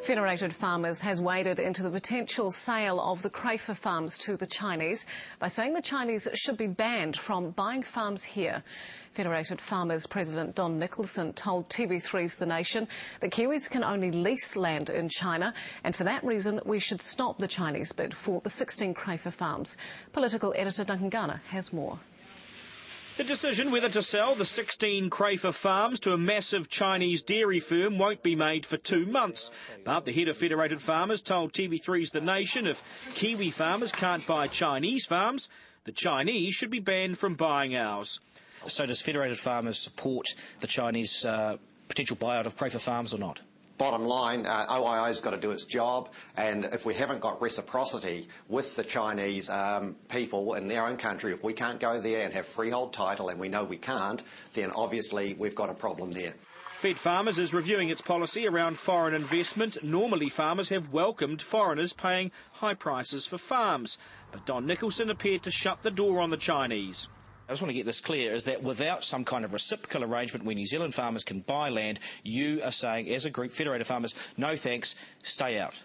Federated Farmers has waded into the potential sale of the Crayford farms to the Chinese by saying the Chinese should be banned from buying farms here. Federated Farmers President Nicolson told TV3's The Nation that Kiwis can only lease land in China, and for that reason we should stop the Chinese bid for the 16 Crayford farms. Political editor Duncan Garner has more. The decision whether to sell the 16 Crayford farms to a massive Chinese dairy firm won't be made for 2 months. But the head of Federated Farmers told TV3's The Nation if Kiwi farmers can't buy Chinese farms, the Chinese should be banned from buying ours. So does Federated Farmers support the Chinese potential buyout of Crayford farms or not? Bottom line, OIO's got to do its job, and if we haven't got reciprocity with the Chinese people in their own country, if we can't go there and have freehold title, and we know we can't, then obviously we've got a problem there. Fed Farmers is reviewing its policy around foreign investment. Normally farmers have welcomed foreigners paying high prices for farms, but Don Nicolson appeared to shut the door on the Chinese. I just want to get this clear, is that without some kind of reciprocal arrangement where New Zealand farmers can buy land, you are saying, as a group, Federated Farmers, no thanks, stay out.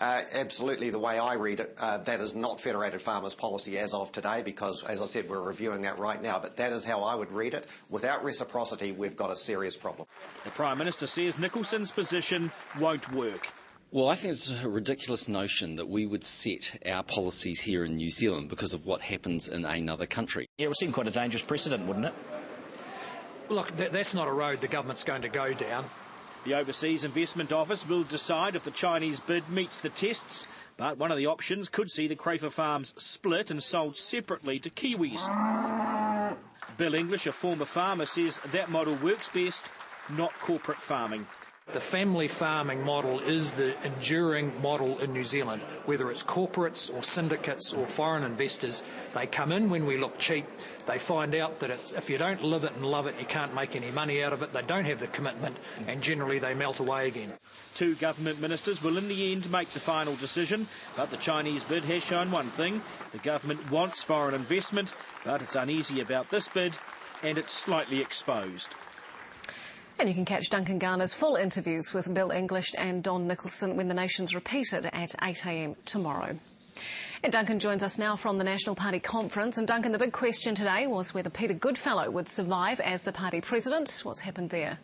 Absolutely, the way I read it, that is not Federated Farmers policy as of today, because, as I said, we're reviewing that right now, but that is how I would read it. Without reciprocity, we've got a serious problem. The Prime Minister says Nicholson's position won't work. Well, I think it's a ridiculous notion that we would set our policies here in New Zealand because of what happens in another country. Yeah, it would seem quite a dangerous precedent, wouldn't it? Look, that's not a road the government's going to go down. The Overseas Investment Office will decide if the Chinese bid meets the tests, but one of the options could see the Crayford farms split and sold separately to Kiwis. Bill English, a former farmer, says that model works best, not corporate farming. The family farming model is the enduring model in New Zealand. Whether it's corporates or syndicates or foreign investors, they come in when we look cheap. They find out that if you don't live it and love it, you can't make any money out of it. They don't have the commitment, and generally they melt away again. 2 government ministers will in the end make the final decision, but the Chinese bid has shown one thing. The government wants foreign investment, but it's uneasy about this bid, and it's slightly exposed. And you can catch Duncan Garner's full interviews with Bill English and Don Nicolson when the Nation's repeated at 8 a.m. tomorrow. And Duncan joins us now from the National Party conference. And Duncan, the big question today was whether Peter Goodfellow would survive as the party president. What's happened there?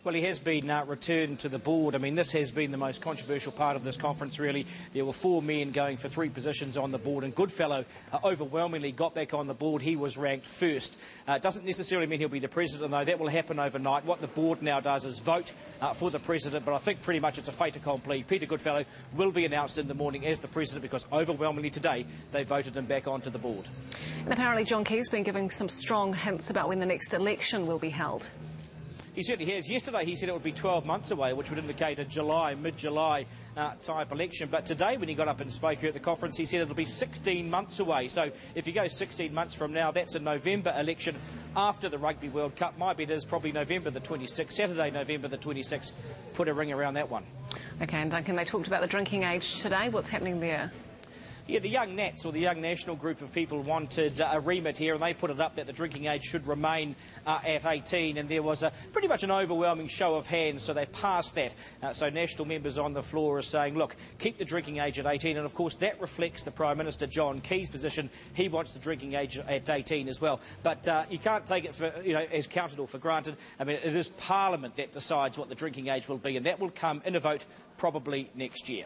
Well, he has been returned to the board. I mean, this has been the most controversial part of this conference, really. There were 4 men going for 3 positions on the board, and Goodfellow overwhelmingly got back on the board. He was ranked first. Doesn't necessarily mean he'll be the president, though. That will happen overnight. What the board now does is vote for the president, but I think pretty much it's a fait accompli. Peter Goodfellow will be announced in the morning as the president because overwhelmingly today they voted him back onto the board. And apparently John Key's been giving some strong hints about when the next election will be held. He certainly has. Yesterday he said it would be 12 months away, which would indicate a July, mid-July type election. But today, when he got up and spoke here at the conference, he said it'll be 16 months away. So if you go 16 months from now, that's a November election after the Rugby World Cup. My bet is probably November the 26th, Saturday, November the 26th. Put a ring around that one. OK, and Duncan, they talked about the drinking age today. What's happening there? Yeah, the Young Nats, or the Young National group of people, wanted a remit here, and they put it up that the drinking age should remain at 18, and there was pretty much an overwhelming show of hands, so they passed that. So National members on the floor are saying, look, keep the drinking age at 18, and of course that reflects the Prime Minister John Key's position. He wants the drinking age at 18 as well. But you can't take it for, as counted or for granted. I mean, it is Parliament that decides what the drinking age will be, and that will come in a vote probably next year.